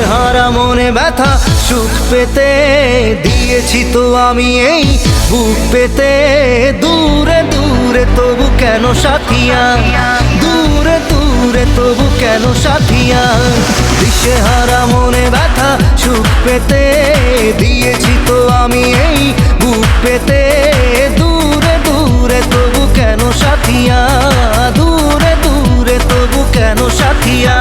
দিশেহারা মনে ব্যথা সুখ পেতে দিয়েছি তো আমি এই বুক পেতে। দূরে দূরে তবু কেন সাথিয়া, দূরে দূরে তবু কেন সাথিয়া। দিশেহারা মনে ব্যথা সুখ পেতে দিয়েছি তো আমি এই বুক পেতে। দূরে দূরে তবু কেন সাথিয়া, দূরে দূরে তবু কেন সাথিয়া।